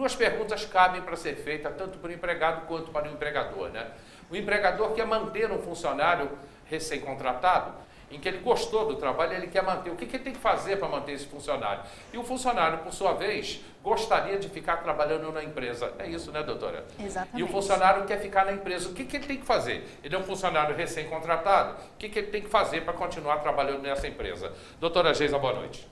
algumas perguntas cabem para ser feitas tanto para o empregado quanto para o empregador, né? O empregador quer manter um funcionário recém-contratado, em que ele gostou do trabalho, ele quer manter. O que ele tem que fazer para manter esse funcionário? E o funcionário, por sua vez, gostaria de ficar trabalhando na empresa. É isso, né, doutora? Exatamente. E o funcionário quer ficar na empresa. O que ele tem que fazer? Ele é um funcionário recém-contratado. O que ele tem que fazer para continuar trabalhando nessa empresa? Doutora Geisa, boa noite.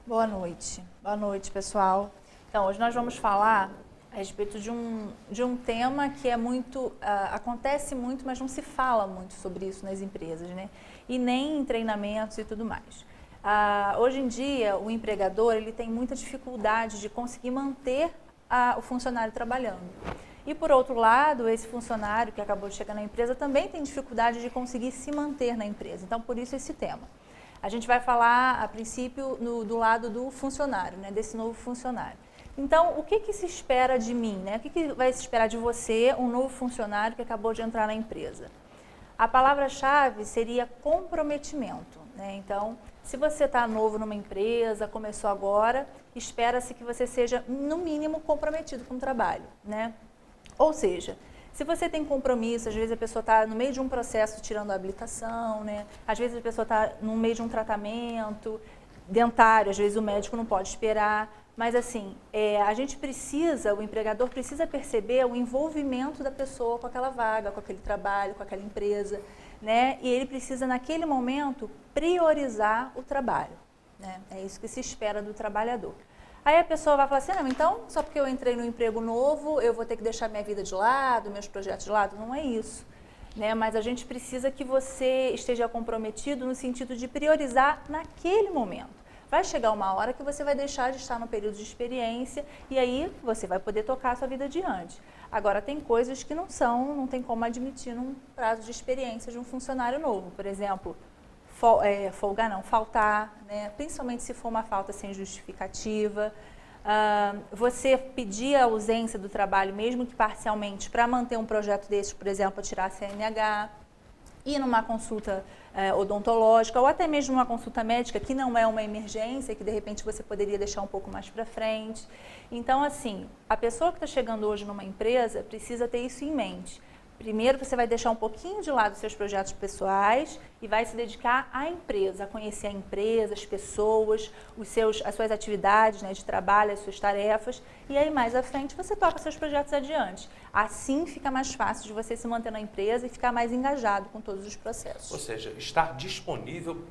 Boa noite. Boa noite, pessoal. Então, hoje nós vamos falar a respeito de um tema que é muito, acontece muito, mas não se fala muito sobre isso nas empresas, né? E nem em treinamentos e tudo mais. Hoje em dia, o empregador ele tem muita dificuldade de conseguir manter o funcionário trabalhando. E, por outro lado, esse funcionário que acabou de chegar na empresa também tem dificuldade de conseguir se manter na empresa. Então, por isso esse tema. A gente vai falar, a princípio, do lado do funcionário, né? Desse novo funcionário. Então, o que se espera de mim, né? O que vai se esperar de você, um novo funcionário que acabou de entrar na empresa? A palavra-chave seria comprometimento, né? Então, se você está novo numa empresa, começou agora, espera-se que você seja, no mínimo, comprometido com o trabalho, né? Ou seja, se você tem compromisso, às vezes a pessoa está no meio de um processo tirando a habilitação, né? Às vezes a pessoa está no meio de um tratamento dentário, às vezes o médico não pode esperar. Mas assim, a gente precisa, o empregador precisa perceber o envolvimento da pessoa com aquela vaga, com aquele trabalho, com aquela empresa, né? E ele precisa, naquele momento, priorizar o trabalho, né? É isso que se espera do trabalhador. Aí a pessoa vai falar assim, não, então, só porque eu entrei num emprego novo, eu vou ter que deixar minha vida de lado, meus projetos de lado? Não é isso, né? Mas a gente precisa que você esteja comprometido no sentido de priorizar naquele momento. Vai chegar uma hora que você vai deixar de estar no período de experiência e aí você vai poder tocar a sua vida adiante. Agora, tem coisas que não tem como admitir num prazo de experiência de um funcionário novo. Por exemplo, faltar, né? Principalmente se for uma falta sem justificativa. Você pedir a ausência do trabalho, mesmo que parcialmente, para manter um projeto desse, por exemplo, tirar a CNH. Ir numa consulta odontológica ou até mesmo uma consulta médica que não é uma emergência, que de repente você poderia deixar um pouco mais para frente. Então, assim, a pessoa que está chegando hoje numa empresa precisa ter isso em mente. Primeiro, você vai deixar um pouquinho de lado os seus projetos pessoais e vai se dedicar à empresa, a conhecer a empresa, as pessoas, as suas atividades, né, de trabalho, as suas tarefas. E aí, mais à frente, você toca seus projetos adiante. Assim, fica mais fácil de você se manter na empresa e ficar mais engajado com todos os processos. Ou seja, estar disponível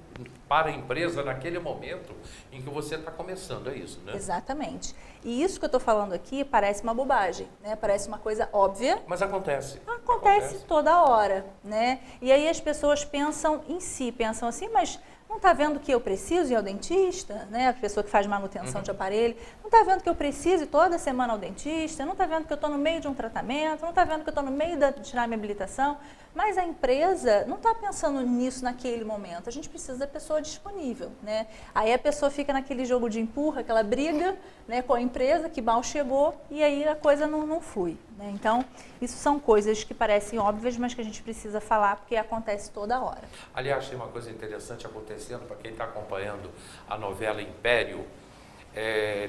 para a empresa naquele momento em que você está começando, é isso, né? Exatamente. E isso que eu estou falando aqui parece uma bobagem, né? Parece uma coisa óbvia. Mas acontece. Acontece toda hora, né? E aí as pessoas pensam em si, pensam assim, mas não está vendo que eu preciso ir ao dentista, né? A pessoa que faz manutenção de aparelho, não está vendo que eu preciso ir toda semana ao dentista, não está vendo que eu estou no meio de um tratamento, não está vendo que eu estou no meio de tirar minha habilitação, mas a empresa não está pensando nisso naquele momento, a gente precisa da pessoa disponível, né? Aí a pessoa fica naquele jogo de empurra, aquela briga, né, com a empresa que mal chegou e aí a coisa não flui, né? Então, isso são coisas que parecem óbvias, mas que a gente precisa falar porque acontece toda hora. Aliás, tem uma coisa interessante acontecendo para quem está acompanhando a novela Império.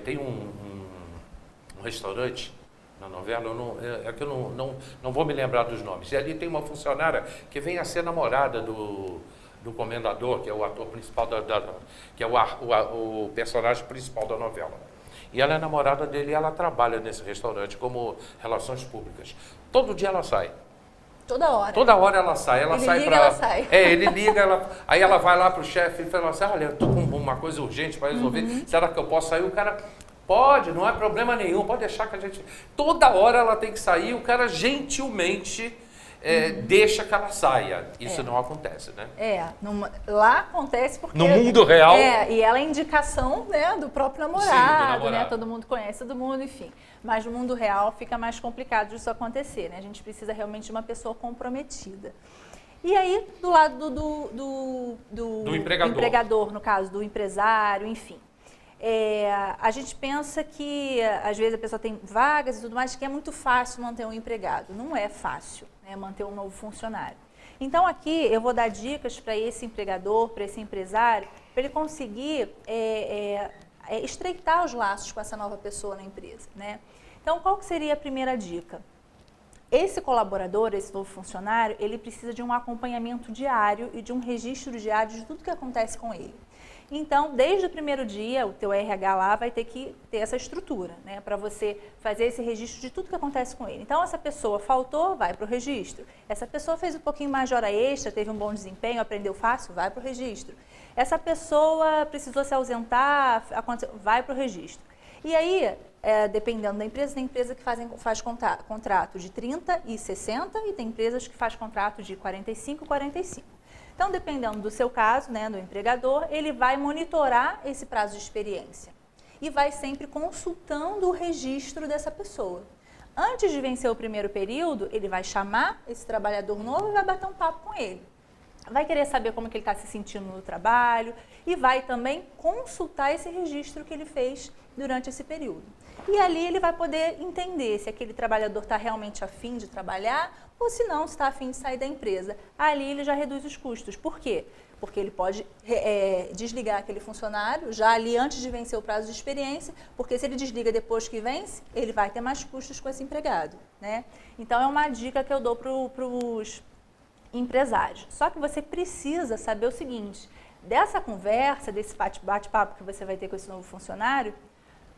Tem um restaurante na novela, eu não vou me lembrar dos nomes. E ali tem uma funcionária que vem a ser namorada do comendador, que é o ator principal, que é o personagem principal da novela. E ela é namorada dele e ela trabalha nesse restaurante como relações públicas. Todo dia ela sai. Toda hora. Toda hora ela sai. Ela sai. Ele liga, aí ela vai lá pro chefe e fala assim, olha, eu tô com uma coisa urgente para resolver, será que eu posso sair? O cara, pode, não é problema nenhum, pode deixar que a gente... Toda hora ela tem que sair, o cara gentilmente deixa que ela saia. Isso não acontece, né? Lá acontece porque... No mundo real... e ela é indicação, né, do próprio namorado, né? Todo mundo conhece todo mundo, enfim. Mas no mundo real fica mais complicado disso acontecer, né? A gente precisa realmente de uma pessoa comprometida. E aí, do lado do empregador, no caso, do empresário, enfim. A gente pensa que, às vezes, a pessoa tem vagas e tudo mais, que é muito fácil manter um empregado. Não é fácil, né, manter um novo funcionário. Então, aqui, eu vou dar dicas para esse empregador, para esse empresário, para ele conseguir estreitar os laços com essa nova pessoa na empresa, né? Então, qual que seria a primeira dica? Esse colaborador, esse novo funcionário, ele precisa de um acompanhamento diário e de um registro diário de tudo que acontece com ele. Então, desde o primeiro dia, o teu RH lá vai ter que ter essa estrutura, né, para você fazer esse registro de tudo que acontece com ele. Então, essa pessoa faltou, vai para o registro. Essa pessoa fez um pouquinho mais de hora extra, teve um bom desempenho, aprendeu fácil, vai para o registro. Essa pessoa precisou se ausentar, vai para o registro. E aí, dependendo da empresa, tem empresa que faz contrato de 30 e 60 e tem empresas que faz contrato de 45 e 45. Então, dependendo do seu caso, né, do empregador, ele vai monitorar esse prazo de experiência e vai sempre consultando o registro dessa pessoa. Antes de vencer o primeiro período, ele vai chamar esse trabalhador novo e vai bater um papo com ele. Vai querer saber como que ele está se sentindo no trabalho e vai também consultar esse registro que ele fez durante esse período. E ali ele vai poder entender se aquele trabalhador está realmente afim de trabalhar ou se não, se está afim de sair da empresa. Ali ele já reduz os custos. Por quê? Porque ele pode desligar aquele funcionário já ali antes de vencer o prazo de experiência, porque se ele desliga depois que vence, ele vai ter mais custos com esse empregado, né? Então é uma dica que eu dou para os empresários. Só que você precisa saber o seguinte, dessa conversa, desse bate-papo que você vai ter com esse novo funcionário,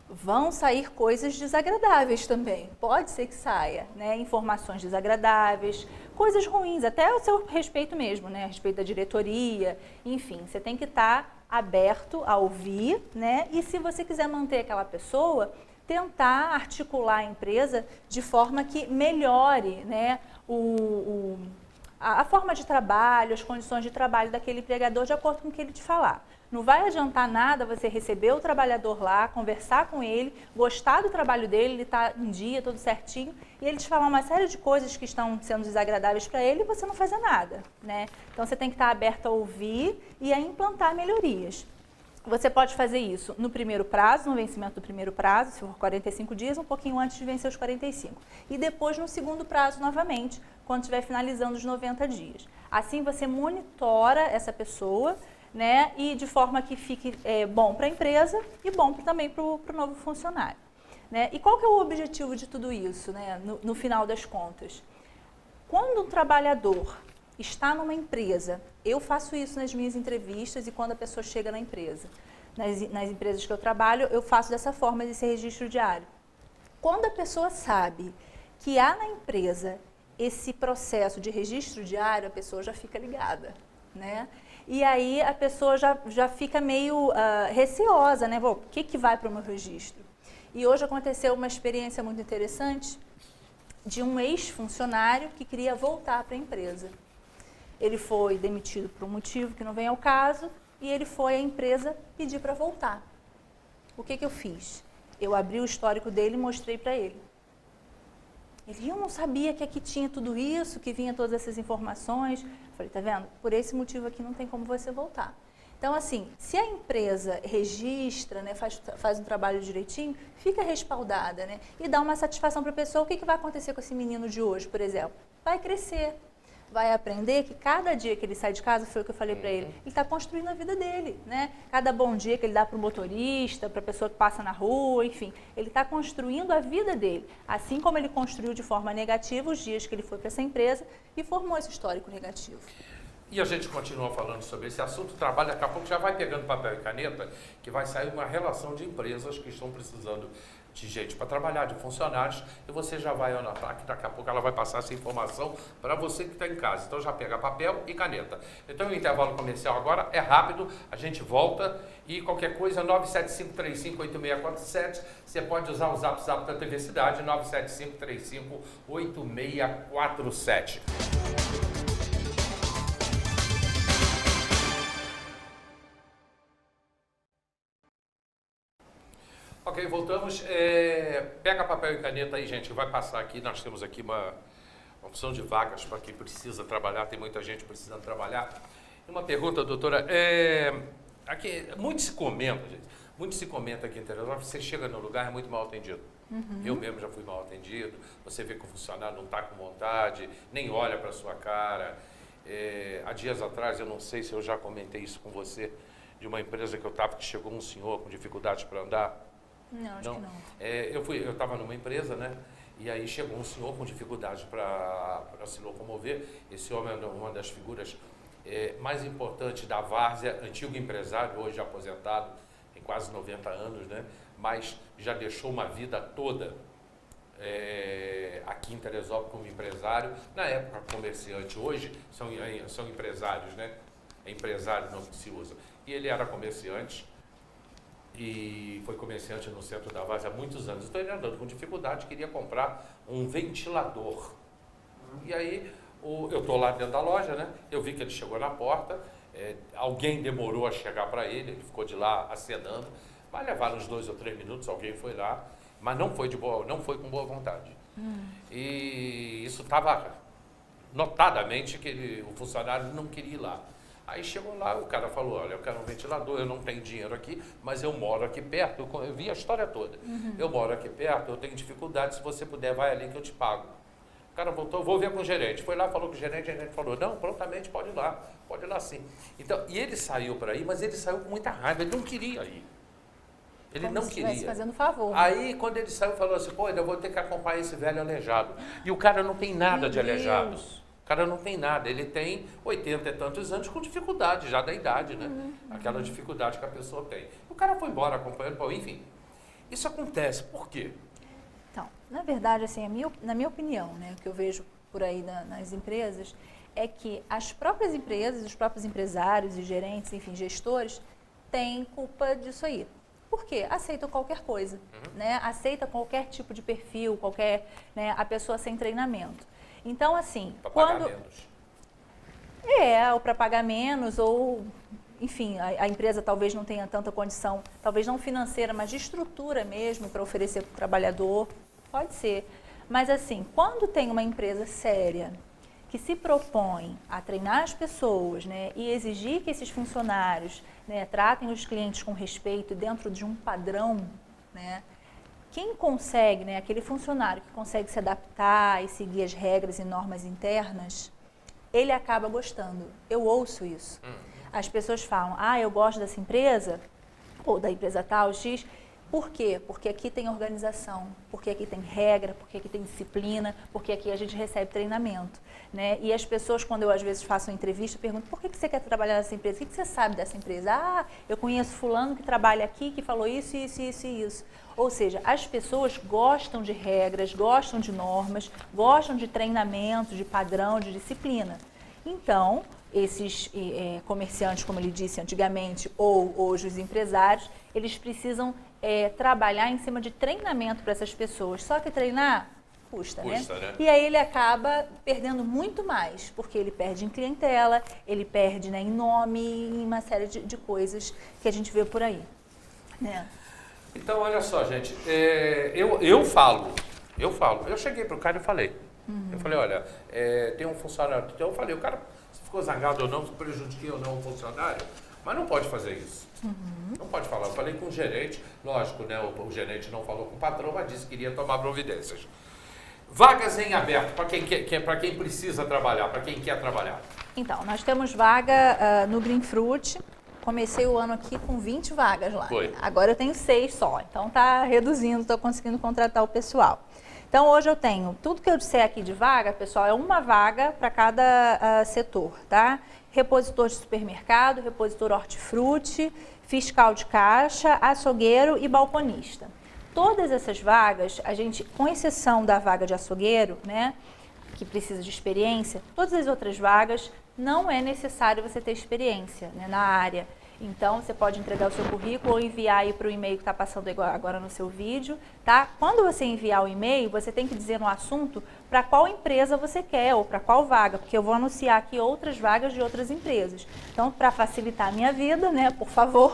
vão sair coisas desagradáveis também. Pode ser que saia, né? Informações desagradáveis, coisas ruins, até o seu respeito mesmo, né? A respeito da diretoria, enfim, você tem que estar aberto a ouvir, né? E se você quiser manter aquela pessoa, tentar articular a empresa de forma que melhore, né? A forma de trabalho, as condições de trabalho daquele empregador de acordo com o que ele te falar. Não vai adiantar nada você receber o trabalhador lá, conversar com ele, gostar do trabalho dele, ele está em dia, tudo certinho, e ele te falar uma série de coisas que estão sendo desagradáveis para ele e você não fazer nada, né? Então você tem que estar aberto a ouvir e a implantar melhorias. Você pode fazer isso no primeiro prazo, no vencimento do primeiro prazo, se for 45 dias, um pouquinho antes de vencer os 45. E depois no segundo prazo novamente, quando estiver finalizando os 90 dias. Assim você monitora essa pessoa, né, e de forma que fique bom para a empresa e bom também para o novo funcionário. Né? E qual que é o objetivo de tudo isso, né, no final das contas? Quando um trabalhador está numa empresa, eu faço isso nas minhas entrevistas e quando a pessoa chega na empresa. Nas empresas que eu trabalho, eu faço dessa forma, desse registro diário. Quando a pessoa sabe que há na empresa esse processo de registro diário, a pessoa já fica ligada, né? E aí a pessoa já fica meio receosa, né? O que vai para o meu registro? E hoje aconteceu uma experiência muito interessante de um ex-funcionário que queria voltar para a empresa. Ele foi demitido por um motivo que não vem ao caso e ele foi à empresa pedir para voltar. O que eu fiz? Eu abri o histórico dele e mostrei para ele. Eu não sabia que aqui tinha tudo isso, que vinha todas essas informações. Falei, tá vendo? Por esse motivo aqui não tem como você voltar. Então, assim, se a empresa registra, né, faz um trabalho direitinho, fica respaldada, né? E dá uma satisfação para a pessoa. O que vai acontecer com esse menino de hoje, por exemplo? Vai crescer. Vai aprender que cada dia que ele sai de casa, foi o que eu falei para ele está construindo a vida dele, né? Cada bom dia que ele dá para o motorista, para a pessoa que passa na rua, enfim, ele está construindo a vida dele. Assim como ele construiu de forma negativa os dias que ele foi para essa empresa e formou esse histórico negativo. E a gente continua falando sobre esse assunto, o trabalho daqui a pouco já vai pegando papel e caneta, que vai sair uma relação de empresas que estão precisando de gente para trabalhar, de funcionários, e você já vai anotar que daqui a pouco ela vai passar essa informação para você que está em casa. Então já pega papel e caneta. Então o intervalo comercial agora é rápido, a gente volta e qualquer coisa, 975358647, você pode usar o zap da TV Cidade, 975358647. Ok, voltamos. Pega papel e caneta aí, gente, vai passar aqui. Nós temos aqui uma opção de vagas para quem precisa trabalhar, tem muita gente precisando trabalhar. Uma pergunta, doutora, aqui, muito se comenta aqui em Teresópolis, você chega no lugar, é muito mal atendido. Uhum. Eu mesmo já fui mal atendido, você vê que o funcionário não está com vontade, nem olha para a sua cara. Há dias atrás, eu não sei se eu já comentei isso com você, de uma empresa que eu estava, que chegou um senhor com dificuldades para andar, Não, acho que não. Eu estava numa empresa, né? E aí chegou um senhor com dificuldade para se locomover. Esse homem é uma das figuras mais importantes da várzea, antigo empresário, hoje aposentado, tem quase 90 anos, né? Mas já deixou uma vida toda aqui em Teresópolis como empresário. Na época, comerciante. Hoje são empresários, né? É empresário não que se usa. E ele era comerciante. E foi comerciante no centro da várzea há muitos anos. Então ele andando com dificuldade, queria comprar um ventilador. E aí eu estou lá dentro da loja, né? Eu vi que ele chegou na porta, alguém demorou a chegar para ele ficou de lá acenando, mas levaram uns 2 ou 3 minutos, alguém foi lá, mas não foi com boa vontade. E isso estava notadamente que o funcionário não queria ir lá. Aí chegou lá, o cara falou, olha, eu quero um ventilador, eu não tenho dinheiro aqui, mas eu moro aqui perto, eu vi a história toda. Eu moro aqui perto, eu tenho dificuldade, se você puder, vai ali que eu te pago. O cara voltou, vou ver com o gerente. Foi lá, falou com o gerente falou, não, prontamente, pode ir lá sim. Então, e ele saiu para ir, mas ele saiu com muita raiva, ele não queria ir. Ele Como não se queria. estivesse fazendo favor. Aí, quando ele saiu, falou assim, pô, eu vou ter que acompanhar esse velho aleijado. E o cara não tem nada de aleijado. O cara não tem nada, ele tem 80 e tantos anos com dificuldade, já da idade, né? Aquela dificuldade que a pessoa tem. O cara foi embora acompanhando, enfim. Isso acontece, por quê? Então, na verdade, assim, na minha opinião, né, o que eu vejo por aí nas empresas, é que as próprias empresas, os próprios empresários e gerentes, enfim, gestores, têm culpa disso aí. Por quê? Aceitam qualquer coisa, né? Aceita qualquer tipo de perfil, a pessoa sem treinamento. Então, assim, pra pagar menos. Ou para pagar menos, ou, enfim, a empresa talvez não tenha tanta condição, talvez não financeira, mas de estrutura mesmo para oferecer para o trabalhador, pode ser. Mas, assim, quando tem uma empresa séria que se propõe a treinar as pessoas, né, e exigir que esses funcionários, né, tratem os clientes com respeito dentro de um padrão, né, quem consegue, né, aquele funcionário que consegue se adaptar e seguir as regras e normas internas, ele acaba gostando. Eu ouço isso. As pessoas falam, eu gosto dessa empresa, ou da empresa tal, X. Por quê? Porque aqui tem organização, porque aqui tem regra, porque aqui tem disciplina, porque aqui a gente recebe treinamento, né? E as pessoas, quando eu às vezes faço uma entrevista, perguntam, por que você quer trabalhar nessa empresa? O que você sabe dessa empresa? Eu conheço fulano que trabalha aqui, que falou isso, isso, isso e isso. Ou seja, as pessoas gostam de regras, gostam de normas, gostam de treinamento, de padrão, de disciplina. Então, esses comerciantes, como ele disse antigamente, ou hoje os empresários, eles precisam trabalhar em cima de treinamento para essas pessoas. Só que treinar custa, né? E aí ele acaba perdendo muito mais, porque ele perde em clientela, ele perde, né, em nome, em uma série de coisas que a gente vê por aí, né? Então, olha só, gente, eu cheguei para o cara e falei, eu falei, olha, tem um funcionário, então eu falei, o cara ficou zangado ou não, prejudiquei ou não o funcionário, mas não pode fazer isso. Não pode falar. Eu falei com o gerente, lógico, né? O gerente não falou com o patrão, mas disse que iria tomar providências. Vagas em aberto, para quem precisa trabalhar, para quem quer trabalhar. Então, nós temos vaga no Green Fruit. Comecei o ano aqui com 20 vagas lá. Foi. Agora eu tenho 6 só, então tá reduzindo, estou conseguindo contratar o pessoal. Então, hoje eu tenho, tudo que eu disser aqui de vaga, pessoal, é uma vaga para cada setor, tá? Repositor de supermercado, repositor hortifruti, fiscal de caixa, açougueiro e balconista. Todas essas vagas, a gente, com exceção da vaga de açougueiro, né, que precisa de experiência, todas as outras vagas não é necessário você ter experiência, né, na área. Então, você pode entregar o seu currículo ou enviar aí para o e-mail que está passando agora no seu vídeo, tá? Quando você enviar o e-mail, você tem que dizer no assunto para qual empresa você quer ou para qual vaga, porque eu vou anunciar aqui outras vagas de outras empresas. Então, para facilitar a minha vida, né, por favor,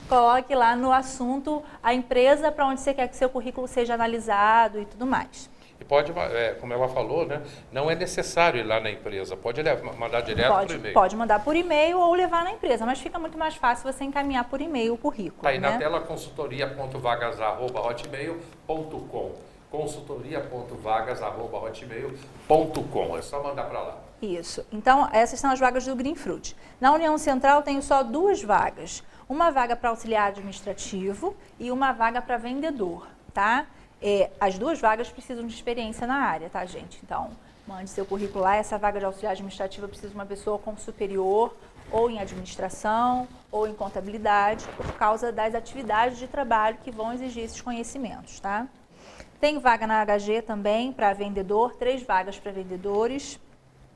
coloque lá no assunto a empresa para onde você quer que seu currículo seja analisado e tudo mais. E pode, como ela falou, né, não é necessário ir lá na empresa, pode mandar direto por e-mail. Pode mandar por e-mail ou levar na empresa, mas fica muito mais fácil você encaminhar por e-mail o currículo. Está aí, né? na tela, consultoria.vagas@hotmail.com. consultoria.vagas@hotmail.com. É só mandar para lá. Isso. Então, essas são as vagas do Green Fruit. Na União Central, tenho só 2 vagas. uma vaga para auxiliar administrativo e uma vaga para vendedor, tá? As duas vagas precisam de experiência na área, tá, gente? Então, mande seu currículo lá. Essa vaga de auxiliar administrativo precisa de uma pessoa com superior ou em administração ou em contabilidade, por causa das atividades de trabalho que vão exigir esses conhecimentos, tá? Tem vaga na HG também para vendedor, 3 vagas para vendedores,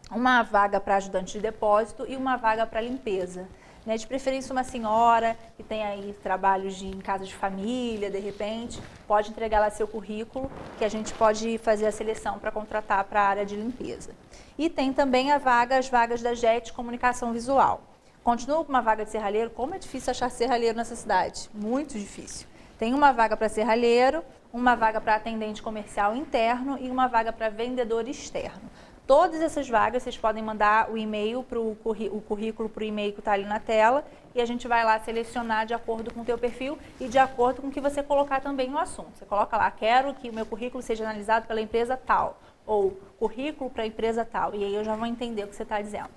uma vaga para ajudante de depósito e uma vaga para limpeza. Né, de preferência uma senhora que tem aí trabalhos em casa de família, de repente, pode entregar lá seu currículo, que a gente pode fazer a seleção para contratar para a área de limpeza. E tem também as vagas da JET Comunicação Visual. Continua com uma vaga de serralheiro. Como é difícil achar serralheiro nessa cidade? Muito difícil. Tem uma vaga para serralheiro, uma vaga para atendente comercial interno e uma vaga para vendedor externo. Todas essas vagas, vocês podem mandar o e-mail, o currículo para o e-mail que está ali na tela e a gente vai lá selecionar de acordo com o teu perfil e de acordo com o que você colocar também no assunto. Você coloca lá, quero que o meu currículo seja analisado pela empresa tal, ou currículo para a empresa tal, e aí eu já vou entender o que você está dizendo.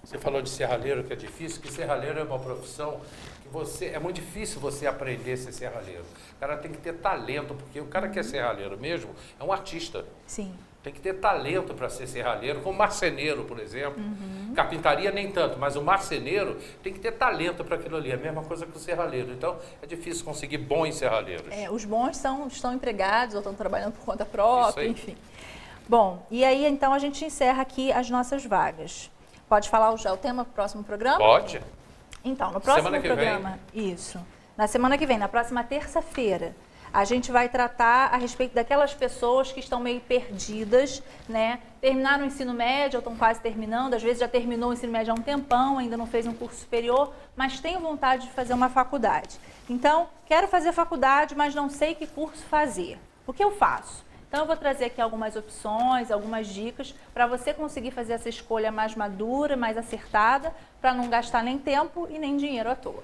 Você falou de serralheiro, que é difícil, que serralheiro é uma profissão que é muito difícil você aprender a ser serralheiro. O cara tem que ter talento, porque o cara que é serralheiro mesmo é um artista. Sim. Tem que ter talento para ser serralheiro, como marceneiro, por exemplo. Carpintaria nem tanto, mas o marceneiro tem que ter talento para aquilo ali. É a mesma coisa que o serralheiro. Então, é difícil conseguir bons serralheiros. Os bons estão empregados ou estão trabalhando por conta própria, enfim. Bom, e aí então a gente encerra aqui as nossas vagas. Pode falar já o tema para o próximo programa? Pode. Então, no próximo programa, isso. Na semana que vem, na próxima terça-feira, a gente vai tratar a respeito daquelas pessoas que estão meio perdidas, né? Terminaram o ensino médio, ou estão quase terminando, às vezes já terminou o ensino médio há um tempão, ainda não fez um curso superior, mas tem vontade de fazer uma faculdade. Então, quero fazer faculdade, mas não sei que curso fazer. O que eu faço? Então, eu vou trazer aqui algumas opções, algumas dicas, para você conseguir fazer essa escolha mais madura, mais acertada, para não gastar nem tempo e nem dinheiro à toa.